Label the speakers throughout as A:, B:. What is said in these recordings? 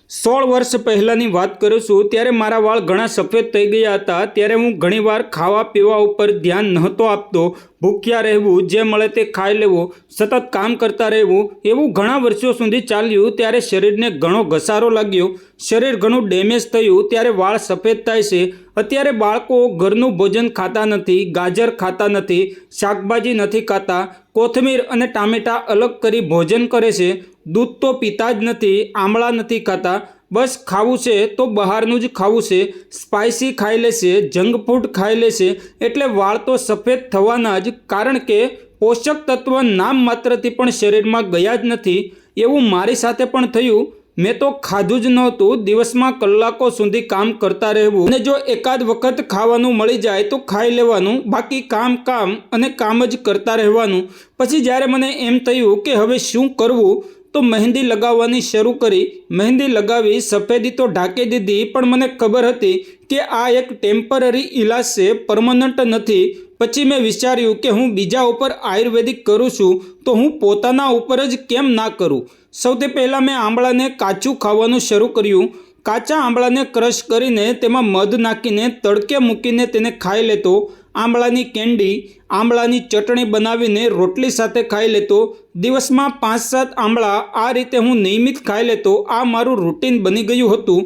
A: 16 વર્ષ પહેલાંની વાત કરું છું ત્યારે મારા વાળ ઘણા સફેદ થઈ ગયા હતા। ત્યારે હું ઘણીવાર ખાવા પીવા ઉપર ધ્યાન નહોતો આપતો। ભૂખ્યા રહેવું, જે મળે તે ખાઈ લેવું, સતત કામ કરતા રહેવું, એવું ઘણા વર્ષો સુધી ચાલ્યું। ત્યારે શરીરને ઘણો ઘસારો લાગ્યો, શરીર ઘણું ડેમેજ થયું। ત્યારે વાળ સફેદ થાય છે। અત્યારે બાળકો ઘરનું ભોજન ખાતા નથી, ગાજર ખાતા નથી, શાકભાજી નથી ખાતા, કોથમીર અને ટામેટાં અલગ કરી ભોજન કરે છે, દૂધ તો પીતા જ નથી, આમળા નથી ખાતા, બસ ખાવું છે તો બહારનું જ ખાવું છે, સ્પાઇસી ખાઈ લેશે, જંક ફૂડ ખાઈ લેશે। એટલે વાળ તો સફેદ થવાના જ, કારણ કે પોષક તત્વ નામ માત્રથી પણ શરીરમાં ગયા જ નથી। એવું મારી સાથે પણ થયું। મેં તો ખાધું જ નહોતું, દિવસમાં કલાકો સુધી કામ કરતા રહેવું, અને જો એકાદ વખત ખાવાનું મળી જાય તો ખાઈ લેવાનું, બાકી કામ અને કામ જ કરતા રહેવાનું। પછી જ્યારે મને એમ થયું કે હવે શું કરવું, તો મહેંદી લગાવવાની શરૂ કરી। મહેંદી લગાવી, સફેદી તો ઢાંકી દીધી, પણ મને ખબર હતી કે આ એક ટેમ્પરરી ઇલાજ છે, પરમનન્ટ નથી। પછી મેં વિચાર્યું કે હું બીજા ઉપર આયુર્વેદિક કરું છું, તો હું પોતાના ઉપર જ કેમ ના કરું। સૌથી પહેલાં મેં આંબળાને કાચું ખાવાનું શરૂ કર્યું। કાચા આંબળાને ક્રશ કરીને તેમાં મધ નાખીને તડકે મૂકીને તેને ખાઈ લેતો। આંબળાની કેન્ડી, આંબળાની ચટણી બનાવીને રોટલી સાથે ખાઈ લેતો। દિવસમાં 5-7 આંબળા આ રીતે હું નિયમિત ખાઈ લેતો। આ મારું રૂટીન બની ગયું હતું।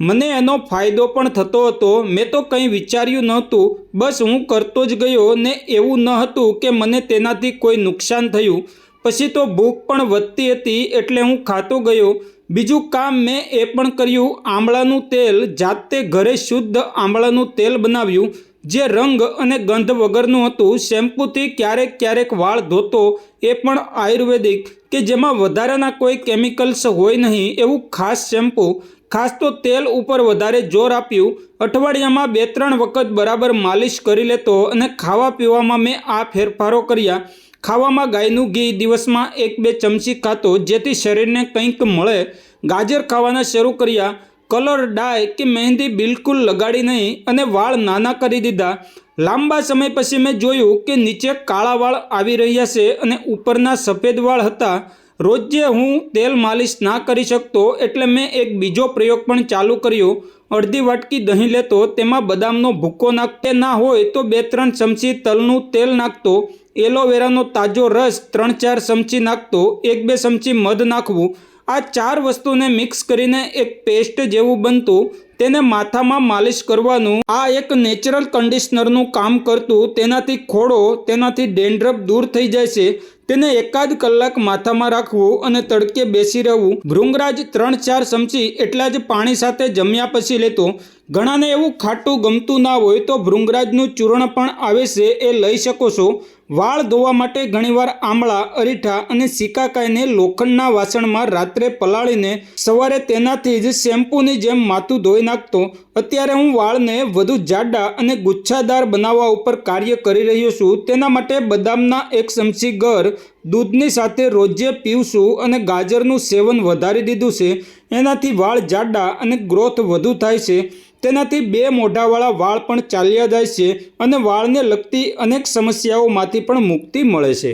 A: મને એનો ફાયદો પણ થતો હતો। મેં તો કંઈ વિચાર્યું નહોતું, બસ હું કરતો જ ગયો, ને એવું ન હતું કે મને તેનાથી કોઈ નુકસાન થયું। પછી તો ભૂખ પણ વધતી હતી, એટલે હું ખાતો ગયો। બીજું કામ મેં એ પણ કર્યું, આંબળાનું તેલ જાતે ઘરે શુદ્ધ આંબળાનું તેલ બનાવ્યું, જે રંગ અને ગંધ વગરનું હતું। શેમ્પૂથી ક્યારેક વાળ ધોતો, એ પણ આયુર્વેદિક, કે જેમાં વધારાના કોઈ કેમિકલ્સ હોય નહીં એવું ખાસ શેમ્પૂ। ખાસ તો તેલ ઉપર વધારે જોર આપ્યું। અઠવાડિયામાં 2-3 વખત બરાબર માલિશ કરી લેતો, અને ખાવા પીવામાં મેં આ ફેરફારો કર્યા। ખાવામાં ગાયનું ઘી દિવસમાં 1-2 ચમચી ખાતો, જેથી શરીરને કંઈક મળે। ગાજર ખાવાના શરૂ કર્યા। કલર ડાય કે મહેંદી બિલકુલ લગાડી નહીં, અને વાળ નાના કરી દીધા। લાંબા સમય પછી મેં જોયું કે નીચે કાળા વાળ આવી રહ્યા છે, અને ઉપરના સફેદ વાળ હતા। રોજે હું તેલ માલિશ ના કરી શકતો, એટલે મેં એક બીજો પ્રયોગ પણ ચાલુ કર્યો। અડધી વાટકી દહીં લેતો, તેમાં બદામનો ભૂકો નાખતો, ના હોય તો 2-3 ચમચી તલનું તેલ નાખતો, એલોવેરાનો તાજો રસ 3-4 ચમચી નાખતો, 1-2 ચમચી મધ નાખવું। આ 4 વસ્તુને મિક્સ કરીને એક પેસ્ટ જેવું બનતું, તેને માથામાં માલિશ કરવાનું। આ એક નેચરલ કન્ડિશનરનું કામ કરતું। તેનાથી ખોડો, તેનાથી ડેન્ડ્રફ દૂર થઈ જાય છે। તેને એકાદ કલાક માથામાં રાખવું, અને તડકે બેસી રહેવું। ભૃંગરાજ 3-4 ચમચી એટલા જ પાણી સાથે જમ્યા પછી લેતો। ઘણાને એવું ખાટું ગમતું ના હોય તો ભૃંગરાજનું ચૂર્ણ પણ આવે છે, એ લઈ શકો છો। વાળ ધોવા માટે ઘણીવાર આમળા, અરીઠા અને સિકાકાઈને લોખંડના વાસણમાં રાત્રે પલાળીને સવારે તેનાથી જ શેમ્પૂની જેમ માથું ધોઈ નાખતો। અત્યારે હું વાળને વધુ જાડા અને ગુચ્છાદાર બનાવવા ઉપર કાર્ય કરી રહ્યો છું। તેના માટે બદામના 1 ચમચી ગર દૂધની સાથે રોજે પીવું છું, અને ગાજરનું સેવન વધારી દીધું છે। એનાથી વાળ જાડા અને ગ્રોથ વધુ થાય છે। તેનાથી 2 મોઢાવાળા વાળ પણ ચાલ્યા જાય છે, અને વાળને લગતી અનેક સમસ્યાઓમાંથી પણ મુક્તિ મળે છે।